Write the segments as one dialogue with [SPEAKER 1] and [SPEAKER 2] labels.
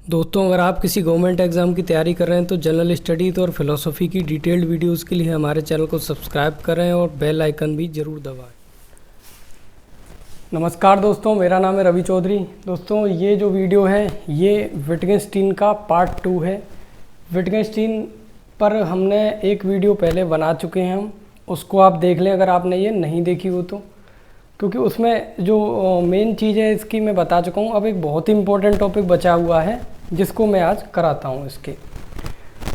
[SPEAKER 1] दोस्तों, अगर आप किसी गवर्नमेंट एग्ज़ाम की तैयारी कर रहे हैं तो जनरल स्टडीज़ और फिलोसफी की डिटेल्ड वीडियोस के लिए हमारे चैनल को सब्सक्राइब करें और बेल आइकन भी ज़रूर दबाएं। नमस्कार दोस्तों, मेरा नाम है रवि चौधरी। दोस्तों, ये जो वीडियो है ये विटगेंस्टीन का पार्ट 2 है। विटगेंस्टीन पर हमने एक वीडियो पहले बना चुके हैं, हम उसको आप देख लें अगर आपने ये नहीं देखी हो तो, क्योंकि उसमें जो मेन चीज़ है इसकी मैं बता चुका हूँ। अब एक बहुत ही इम्पोर्टेंट टॉपिक बचा हुआ है जिसको मैं आज कराता हूँ इसके।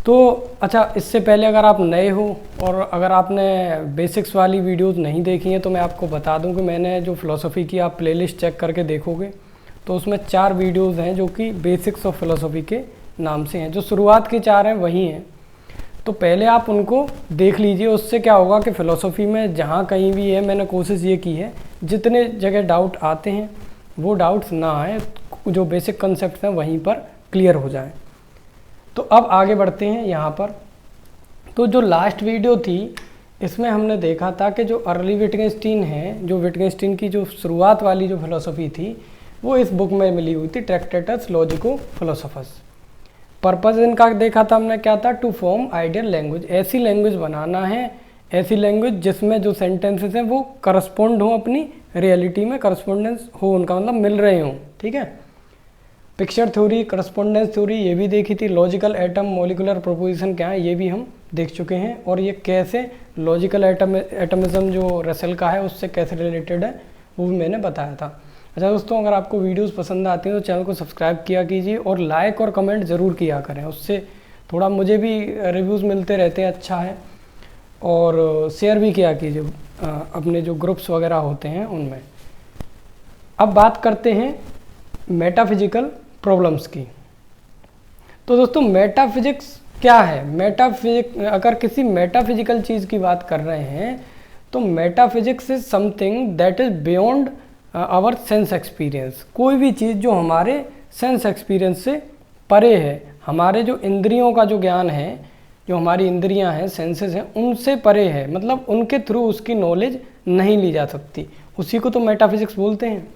[SPEAKER 1] तो अच्छा, इससे पहले अगर आप नए हो और अगर आपने बेसिक्स वाली वीडियोस नहीं देखी हैं तो मैं आपको बता दूं कि मैंने जो फ़िलोसफ़ी की आप प्लेलिस्ट चेक करके देखोगे तो उसमें 4 वीडियोस हैं जो कि बेसिक्स ऑफ फ़िलोसफ़ी के नाम से हैं। जो शुरुआत के 4 हैं वही हैं, तो पहले आप उनको देख लीजिए। उससे क्या होगा कि फ़िलोसफ़ी में जहाँ कहीं भी है, मैंने कोशिश ये की है जितने जगह डाउट आते हैं वो डाउट्स ना आए, जो बेसिक कंसेप्ट हैं वहीं पर क्लियर हो जाए। तो अब आगे बढ़ते हैं यहाँ पर। तो जो लास्ट वीडियो थी इसमें हमने देखा था कि जो अर्ली विटगेंस्टीन है, जो विटगेंस्टीन की जो शुरुआत वाली जो फिलोसफी थी वो इस बुक में मिली हुई थी, ट्रैक्टेटस लॉजिको फिलोसोफस। पर्पज़ इनका देखा था हमने क्या था, टू फॉर्म आइडियल लैंग्वेज, ऐसी लैंग्वेज बनाना है, ऐसी लैंग्वेज जिसमें जो सेंटेंसेस हैं वो करस्पॉन्ड हो, अपनी रियलिटी में करस्पॉन्डेंस हो, उनका मतलब मिल रहे हों। ठीक है, पिक्चर थ्योरी, करस्पॉन्डेंस थ्योरी ये भी देखी थी। लॉजिकल एटम, मॉलिकुलर प्रोपोजिशन क्या है ये भी हम देख चुके हैं, और ये कैसे लॉजिकल एटमिज्म जो रसेल का है उससे कैसे रिलेटेड है वो भी मैंने बताया था। अच्छा दोस्तों, अगर आपको वीडियोस पसंद आती हैं तो चैनल को सब्सक्राइब किया कीजिए और लाइक और कमेंट ज़रूर किया करें, उससे थोड़ा मुझे भी रिव्यूज़ मिलते रहते हैं, अच्छा है। और शेयर भी किया कीजिए अपने जो ग्रुप्स वगैरह होते हैं उनमें। अब बात करते हैं मेटाफिजिकल प्रॉब्लम्स की। तो दोस्तों, मेटाफिजिक्स क्या है? अगर किसी मेटाफिजिकल चीज़ की बात कर रहे हैं तो metaphysics is something that is beyond our sense experience. कोई भी चीज़ जो हमारे सेंस एक्सपीरियंस से परे है, हमारे जो इंद्रियों का जो ज्ञान है, जो हमारी इंद्रियां हैं, सेंसेस हैं, उनसे परे है, मतलब उनके थ्रू उसकी नॉलेज नहीं ली जा सकती, उसी को तो मेटाफिजिक्स बोलते हैं।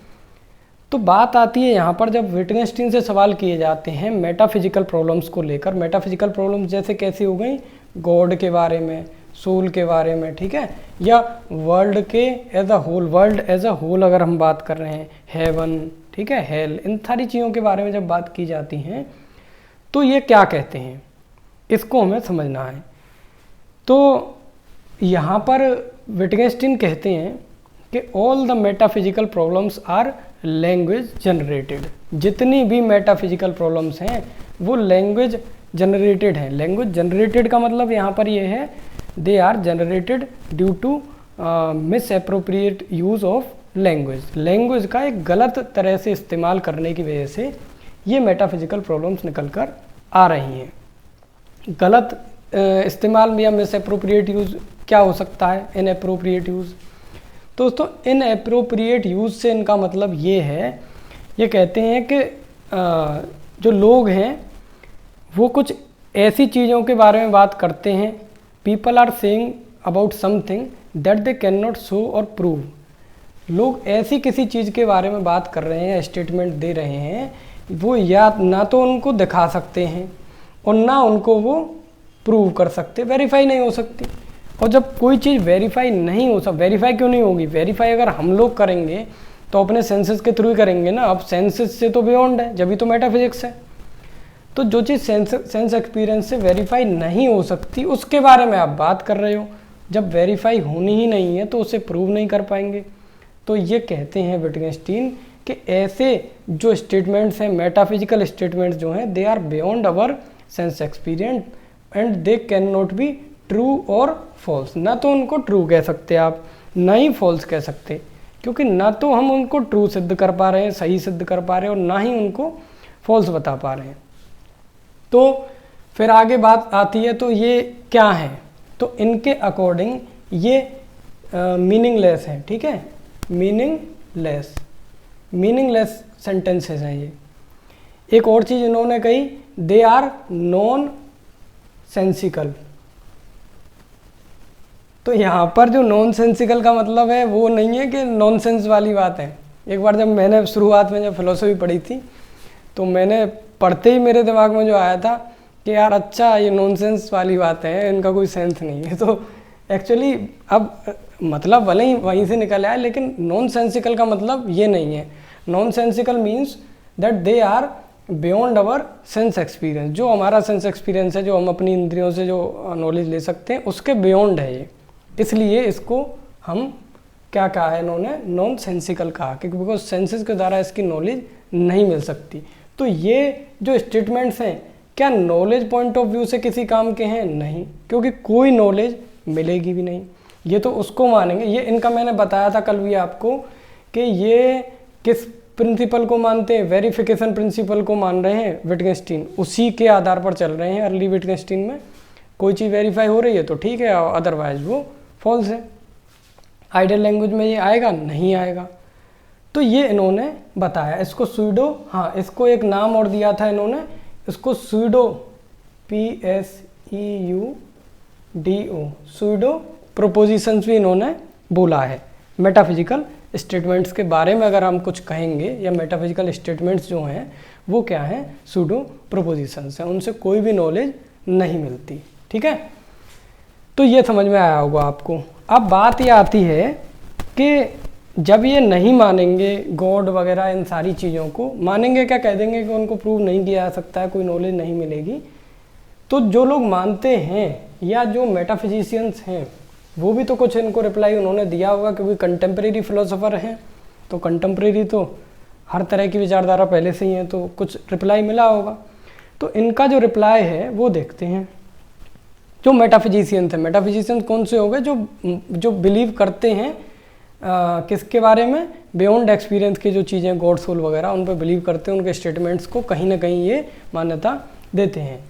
[SPEAKER 1] तो बात आती है यहाँ पर जब विटगेंस्टीन से सवाल किए जाते हैं मेटाफिजिकल प्रॉब्लम्स को लेकर। मेटाफिजिकल प्रॉब्लम्स जैसे कैसी हो गई, गॉड के बारे में, सोल के बारे में, ठीक है, या वर्ल्ड के as a whole, world as a whole अगर हम बात कर रहे हैं, हेवन, ठीक है, हेल, इन सारी चीज़ों के बारे में जब बात की जाती हैं तो ये क्या कहते हैं, इसको हमें समझना है। तो यहाँ पर विटगेंस्टीन कहते हैं कि all the metaphysical problems are language generated. जितनी भी मेटाफिजिकल प्रॉब्लम्स हैं वो लैंग्वेज जनरेटेड हैं। लैंग्वेज जनरेटेड का मतलब यहाँ पर ये है, they are generated due to misappropriate use of language. Language का एक गलत तरह से इस्तेमाल करने की वजह से ये मेटाफिजिकल प्रॉब्लम्स निकल कर आ रही हैं। गलत इस्तेमाल या मिस अप्रोप्रिएट यूज़ क्या हो सकता है? Inappropriate use. दोस्तों, इनअप्रोप्रिएट यूज़ से इनका मतलब ये है, ये कहते हैं कि जो लोग हैं वो कुछ ऐसी चीज़ों के बारे में बात करते हैं, people are saying about something that they can not show और प्रूव। लोग ऐसी किसी चीज़ के बारे में बात कर रहे हैं, स्टेटमेंट दे रहे हैं, वो या ना तो उनको दिखा सकते हैं और ना उनको वो प्रूव कर सकते, वेरीफाई नहीं हो सकती। और जब कोई चीज़ वेरीफाई नहीं हो सकती, वेरीफाई क्यों नहीं होगी? वेरीफाई अगर हम लोग करेंगे तो अपने सेंसेस के थ्रू ही करेंगे ना। अब सेंसेस से तो बियॉन्ड है, जब भी तो मेटाफिजिक्स है। तो जो चीज़ सेंस एक्सपीरियंस से वेरीफाई नहीं हो सकती उसके बारे में आप बात कर रहे हो, जब वेरीफाई होनी ही नहीं है तो उसे प्रूव नहीं कर पाएंगे। तो ये कहते हैं विटगेंस्टीन कि ऐसे जो स्टेटमेंट्स हैं, मेटाफिजिकल स्टेटमेंट्स जो हैं, they are beyond our sense experience and they can not be true और फॉल्स। ना तो उनको ट्रू कह सकते आप, ना ही फॉल्स कह सकते, क्योंकि ना तो हम उनको ट्रू सिद्ध कर पा रहे हैं, सही सिद्ध कर पा रहे हैं, और ना ही उनको फॉल्स बता पा रहे हैं। तो फिर आगे बात आती है, तो ये क्या है? तो इनके अकॉर्डिंग ये मीनिंगलेस है, ठीक है, मीनिंगलेस सेंटेंसेस हैं ये। एक और चीज़ इन्होंने कही, दे आर नॉन सेंसिकल। तो यहाँ पर जो नॉन सेंसिकल का मतलब है वो नहीं है कि नॉनसेंस वाली बात है। एक बार जब मैंने शुरुआत में जब फिलोसफी पढ़ी थी तो मैंने पढ़ते ही मेरे दिमाग में जो आया था कि यार अच्छा ये नॉनसेंस वाली बात है, इनका कोई सेंस नहीं है। तो एक्चुअली अब मतलब भले ही वहीं से निकल आया, लेकिन नॉन सेंसिकल का मतलब ये नहीं है। Nonsensical means that they are beyond our sense experience. जो हमारा सेंस एक्सपीरियंस है, जो हम अपनी इंद्रियों से जो नॉलेज ले सकते हैं, उसके बियॉन्ड है ये। इसलिए इसको हम क्या कहा है इन्होंने, नॉन सेंसिकल कहा, क्योंकि बिकॉज सेंसेस के द्वारा इसकी नॉलेज नहीं मिल सकती। तो ये जो स्टेटमेंट्स हैं क्या नॉलेज पॉइंट ऑफ व्यू से किसी काम के हैं? नहीं, क्योंकि कोई नॉलेज मिलेगी भी नहीं। ये तो उसको मानेंगे, ये इनका मैंने बताया था कल भी आपको कि ये किस प्रिंसिपल को मानते हैं, वेरिफिकेशन प्रिंसिपल को मान रहे हैं विटगेंस्टीन, उसी के आधार पर चल रहे हैं। अर्ली विटगेंस्टीन में कोई चीज़ वेरीफाई हो रही है तो ठीक है, अदरवाइज वो फॉल्स है। आइडियल लैंग्वेज में ये आएगा नहीं आएगा। तो ये इन्होंने बताया। इसको सूडो, हाँ इसको एक नाम और दिया था इन्होंने, इसको सूडो PSEUDO सूडो प्रोपोजिशंस भी इन्होंने बोला है। मेटाफिजिकल स्टेटमेंट्स के बारे में अगर हम कुछ कहेंगे, या मेटाफिजिकल स्टेटमेंट्स जो हैं वो क्या हैं, सूडो प्रोपोजिशंस हैं, उनसे कोई भी नॉलेज नहीं मिलती। ठीक है, तो ये समझ में आया होगा आपको। अब बात ये आती है कि जब ये नहीं मानेंगे गॉड वगैरह, इन सारी चीज़ों को मानेंगे, क्या कह देंगे कि उनको प्रूव नहीं किया जा सकता है, कोई नॉलेज नहीं मिलेगी। तो जो लोग मानते हैं या जो मेटाफिजिशियंस हैं वो भी तो कुछ इनको रिप्लाई उन्होंने दिया होगा, क्योंकि कंटेम्प्रेरी फिलोसोफर हैं। तो कंटेम्प्रेरी तो हर तरह की विचारधारा पहले से ही है, तो कुछ रिप्लाई मिला होगा। तो इनका जो रिप्लाई है वो देखते हैं। जो मेटाफिजिशियंस हैं, मेटाफिजिशियंस कौन से हो गए, जो बिलीव करते हैं किसके बारे में, बियॉन्ड एक्सपीरियंस की जो चीज़ें, गॉड सोल वगैरह, उन पर बिलीव करते हैं, उनके स्टेटमेंट्स को कहीं ना कहीं ये मान्यता देते हैं।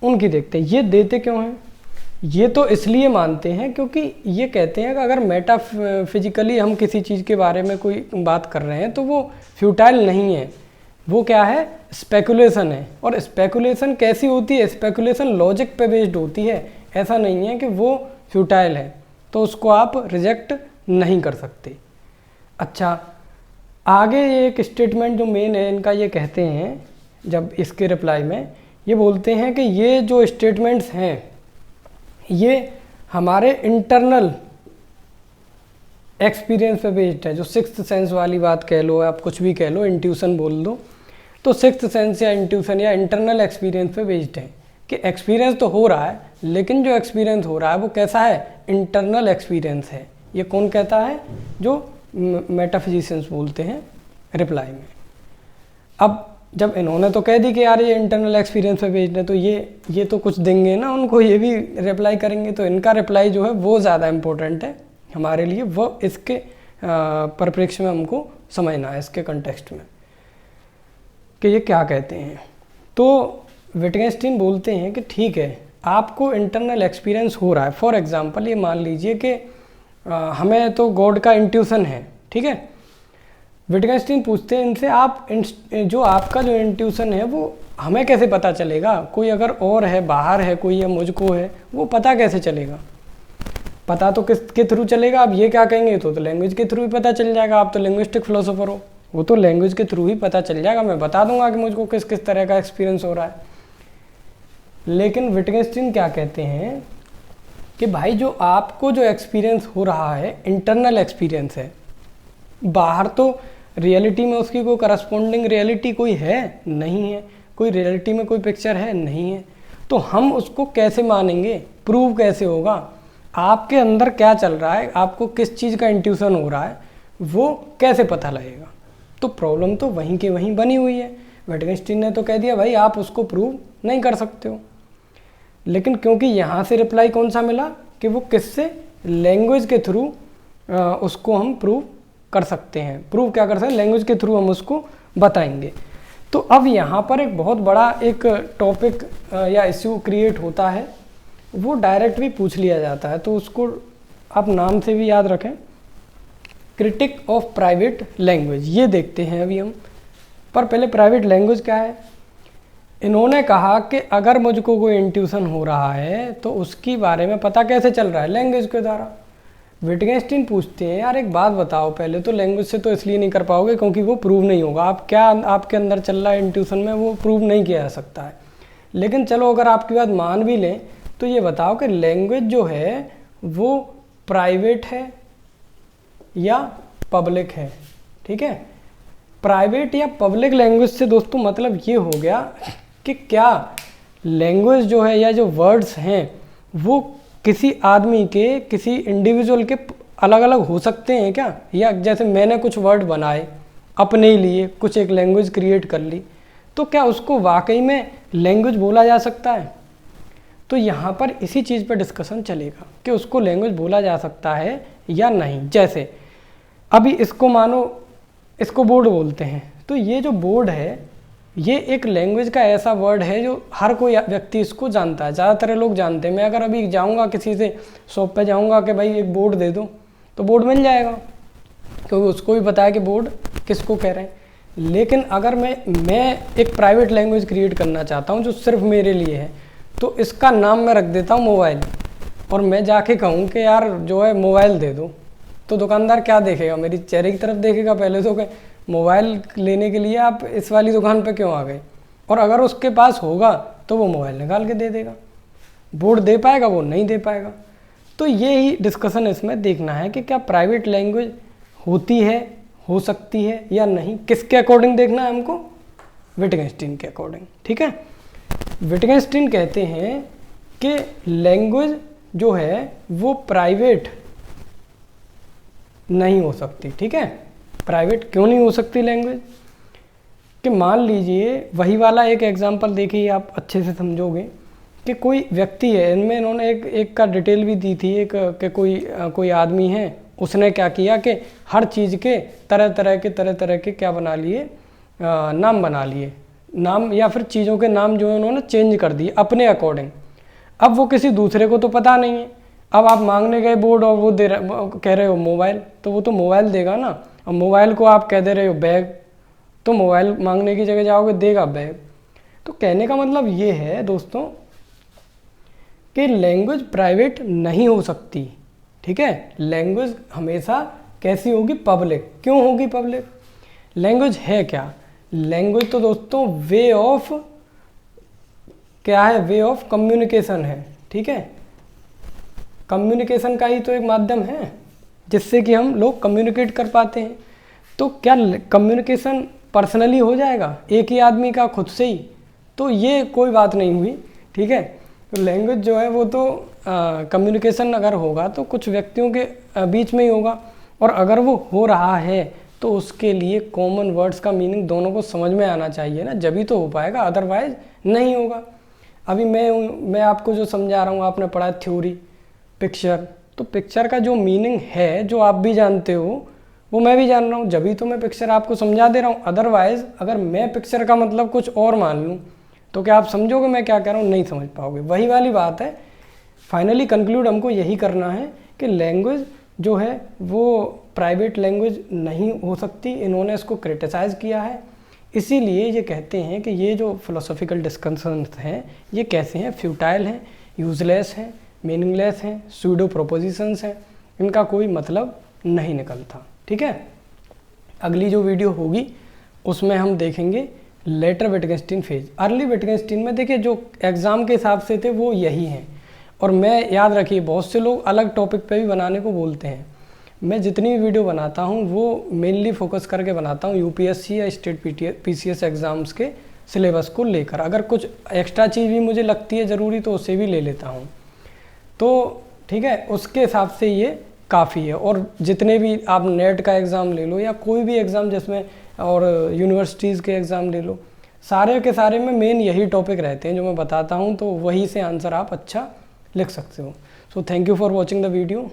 [SPEAKER 1] उनकी देखते हैं। ये देते क्यों हैं? ये तो इसलिए मानते हैं क्योंकि ये कहते हैं कि अगर मेटाफिजिकली हम किसी चीज़ के बारे में कोई बात कर रहे हैं तो वो फ्यूटाइल नहीं है, वो क्या है, स्पेकुलेशन है। और स्पेकुलेशन कैसी होती है, स्पेकुलेशन लॉजिक पे बेस्ड होती है, ऐसा नहीं है कि वो फ्यूटाइल है, तो उसको आप रिजेक्ट नहीं कर सकते। अच्छा, आगे ये एक स्टेटमेंट जो मेन है इनका, ये कहते हैं जब इसके रिप्लाई में ये बोलते हैं कि ये जो स्टेटमेंट्स हैं ये हमारे इंटरनल एक्सपीरियंस पे बेस्ड है। जो सिक्स्थ सेंस वाली बात कह लो, आप कुछ भी कह लो, इंट्यूशन बोल दो, तो सिक्स्थ सेंस या इंट्यूशन या इंटरनल एक्सपीरियंस पे बेस्ड है कि एक्सपीरियंस तो हो रहा है, लेकिन जो एक्सपीरियंस हो रहा है वो कैसा है, इंटरनल एक्सपीरियंस है। ये कौन कहता है, जो मेटाफिजिशियंस बोलते हैं रिप्लाई में। अब जब इन्होंने तो कह दी कि यार ये इंटरनल एक्सपीरियंस पे बेस्ड है, तो ये तो कुछ देंगे ना उनको, ये भी रिप्लाई करेंगे। तो इनका रिप्लाई जो है वो ज़्यादा इम्पोर्टेंट है हमारे लिए, वो इसके परिप्रेक्ष्य में हमको समझना है, इसके कंटेक्स्ट में कि ये क्या कहते हैं। तो विटगेंस्टीन बोलते हैं कि ठीक है, आपको इंटरनल एक्सपीरियंस हो रहा है। फॉर एग्जांपल ये मान लीजिए कि हमें तो गॉड का इंट्यूशन है, ठीक है। विटगेंस्टीन पूछते हैं इनसे, आप जो आपका जो इंट्यूशन है वो हमें कैसे पता चलेगा, कोई अगर और है, बाहर है कोई, या मुझको है, वो पता कैसे चलेगा? पता तो किसके थ्रू चलेगा? आप ये क्या कहेंगे, तो लैंग्वेज के थ्रू ही पता चल जाएगा। आप तो लिंग्विस्टिक फिलोसोफर हो, वो तो लैंग्वेज के थ्रू ही पता चल जाएगा। मैं बता दूंगा कि मुझको किस किस तरह का एक्सपीरियंस हो रहा है। लेकिन विटगेंस्टीन क्या कहते हैं कि भाई जो आपको जो एक्सपीरियंस हो रहा है इंटरनल एक्सपीरियंस है, बाहर तो रियलिटी में उसकी कोई करस्पॉन्डिंग रियलिटी कोई है नहीं है, कोई रियलिटी में कोई पिक्चर है नहीं है, तो हम उसको कैसे मानेंगे, प्रूव कैसे होगा? आपके अंदर क्या चल रहा है, आपको किस चीज़ का इंट्यूशन हो रहा है, वो कैसे पता लगेगा? तो प्रॉब्लम तो वहीं के वहीं बनी हुई है। विटगेंस्टीन ने तो कह दिया भाई आप उसको प्रूव नहीं कर सकते हो। लेकिन क्योंकि यहाँ से रिप्लाई कौन सा मिला कि वो किससे, लैंग्वेज के थ्रू उसको हम प्रूव कर सकते हैं। प्रूव क्या कर सकते हैं, लैंग्वेज के थ्रू हम उसको बताएंगे। तो अब यहाँ पर एक बहुत बड़ा एक टॉपिक या इश्यू क्रिएट होता है, वो डायरेक्ट भी पूछ लिया जाता है, तो उसको आप नाम से भी याद रखें, क्रिटिक ऑफ प्राइवेट लैंग्वेज। ये देखते हैं अभी हम। पर पहले प्राइवेट लैंग्वेज क्या है? इन्होंने कहा कि अगर मुझको कोई इंट्यूशन हो रहा है तो उसकी बारे में पता कैसे चल रहा है, लैंग्वेज के द्वारा। विटगेंस्टीन पूछते हैं यार एक बात बताओ, पहले तो लैंग्वेज से तो इसलिए नहीं कर पाओगे क्योंकि वो प्रूव नहीं होगा, आप क्या आपके अंदर चल रहा है इंट्यूशन में वो प्रूव नहीं किया जा सकता है। लेकिन चलो अगर आपकी बात मान भी लें तो ये बताओ कि लैंग्वेज जो है वो प्राइवेट है या पब्लिक है। ठीक है, प्राइवेट या पब्लिक लैंग्वेज से दोस्तों मतलब ये हो गया कि क्या लैंग्वेज जो है या जो वर्ड्स हैं वो किसी आदमी के, किसी इंडिविजुअल के अलग अलग हो सकते हैं क्या, या जैसे मैंने कुछ वर्ड बनाए अपने लिए, कुछ एक लैंग्वेज क्रिएट कर ली, तो क्या उसको वाकई में लैंग्वेज बोला जा सकता है। तो यहाँ पर इसी चीज़ पर डिस्कशन चलेगा कि उसको लैंग्वेज बोला जा सकता है या नहीं। जैसे अभी इसको मानो, इसको बोर्ड बोलते हैं, तो ये जो बोर्ड है ये एक लैंग्वेज का ऐसा वर्ड है जो हर कोई व्यक्ति इसको जानता है, ज़्यादातर लोग जानते हैं। मैं अगर अभी जाऊंगा किसी से शॉप पे जाऊंगा कि भाई एक बोर्ड दे दो तो बोर्ड मिल जाएगा, क्योंकि उसको भी पता है कि बोर्ड किसको कह रहे हैं। लेकिन अगर मैं एक प्राइवेट लैंग्वेज क्रिएट करना चाहता हूँ जो सिर्फ मेरे लिए है, तो इसका नाम मैं रख देता हूँ मोबाइल, और मैं जाके कहूँ कि यार जो है मोबाइल दे दो, तो दुकानदार क्या देखेगा, मेरी चेहरे की तरफ देखेगा पहले तो, कि मोबाइल लेने के लिए आप इस वाली दुकान पे क्यों आ गए। और अगर उसके पास होगा तो वो मोबाइल निकाल के दे देगा, बोर्ड दे पाएगा वो नहीं दे पाएगा। तो ये ही डिस्कशन इसमें देखना है कि क्या प्राइवेट लैंग्वेज होती है, हो सकती है या नहीं। किसके अकॉर्डिंग देखना है हमको, विटगेंस्टीन के अकॉर्डिंग। ठीक है, विटगेंस्टीन कहते हैं कि लैंग्वेज जो है वो प्राइवेट नहीं हो सकती। ठीक है, प्राइवेट क्यों नहीं हो सकती लैंग्वेज, कि मान लीजिए वही वाला एक एग्जांपल देखिए, आप अच्छे से समझोगे कि कोई व्यक्ति है, इनमें इन्होंने एक का डिटेल भी दी थी, एक कि कोई आदमी है, उसने क्या किया कि हर चीज़ के तरह तरह के क्या बना लिए, नाम बना लिए, नाम या फिर चीज़ों के नाम जो है उन्होंने चेंज कर दिए अपने अकॉर्डिंग। अब वो किसी दूसरे को तो पता नहीं है, अब आप मांगने गए बोर्ड और वो कह रहे हो मोबाइल, तो वो तो मोबाइल देगा ना। अब मोबाइल को आप कह दे रहे हो बैग, तो मोबाइल मांगने की जगह जाओगे देगा बैग। तो कहने का मतलब ये है दोस्तों कि लैंग्वेज प्राइवेट नहीं हो सकती। ठीक है, लैंग्वेज हमेशा कैसी होगी, पब्लिक। क्यों होगी पब्लिक, लैंग्वेज है क्या, लैंग्वेज तो दोस्तों वे ऑफ क्या है, वे ऑफ कम्युनिकेशन है। ठीक है, कम्युनिकेशन का ही तो एक माध्यम है जिससे कि हम लोग कम्युनिकेट कर पाते हैं। तो क्या कम्युनिकेशन पर्सनली हो जाएगा एक ही आदमी का खुद से ही, तो ये कोई बात नहीं हुई। ठीक है, तो लैंग्वेज जो है वो तो कम्युनिकेशन अगर होगा तो कुछ व्यक्तियों के बीच में ही होगा, और अगर वो हो रहा है तो उसके लिए कॉमन वर्ड्स का मीनिंग दोनों को समझ में आना चाहिए ना, जब ही तो हो पाएगा, अदरवाइज नहीं होगा। अभी मैं आपको जो समझा रहा हूँ, आपने पढ़ा थ्योरी, पिक्चर, तो पिक्चर का जो मीनिंग है जो आप भी जानते हो वो मैं भी जान रहा हूँ, जब ही तो मैं पिक्चर आपको समझा दे रहा हूँ। अदरवाइज अगर मैं पिक्चर का मतलब कुछ और मान लूँ तो क्या आप समझोगे मैं क्या कह रहा हूँ, नहीं समझ पाओगे। वही वाली बात है, फाइनली कंक्लूड हमको यही करना है कि लैंग्वेज जो है वो प्राइवेट लैंग्वेज नहीं हो सकती। इन्होंने इसको क्रिटिसाइज़ किया है, इसीलिए ये कहते हैं कि ये जो फिलोसॉफिकल डिस्कशंस हैं ये कैसे हैं, फ्यूटाइल हैं, यूजलेस हैं, मीनिंगलेस हैं, सूडो प्रोपोजिशंस हैं, इनका कोई मतलब नहीं निकलता। ठीक है, अगली जो वीडियो होगी उसमें हम देखेंगे लेटर विटगेंस्टीन फेज। अर्ली विटगेंस्टीन में देखिए जो एग्ज़ाम के हिसाब से थे वो यही हैं, और मैं याद रखिए बहुत से लोग अलग टॉपिक पे भी बनाने को बोलते हैं। मैं जितनी भी वीडियो बनाता हूँ वो मेनली फोकस करके बनाता हूँ यूपीएससी या स्टेट पीसीएस एग्ज़ाम्स के सिलेबस को लेकर। अगर कुछ एक्स्ट्रा चीज़ भी मुझे लगती है ज़रूरी तो उसे भी ले लेता हूँ। तो ठीक है, उसके हिसाब से ये काफ़ी है। और जितने भी आप नेट का एग्ज़ाम ले लो या कोई भी एग्ज़ाम जिसमें, और यूनिवर्सिटीज़ के एग्ज़ाम ले लो, सारे के सारे में मेन यही टॉपिक रहते हैं जो मैं बताता हूँ, तो वही से आंसर आप अच्छा लिख सकते हो। So thank you for watching the video.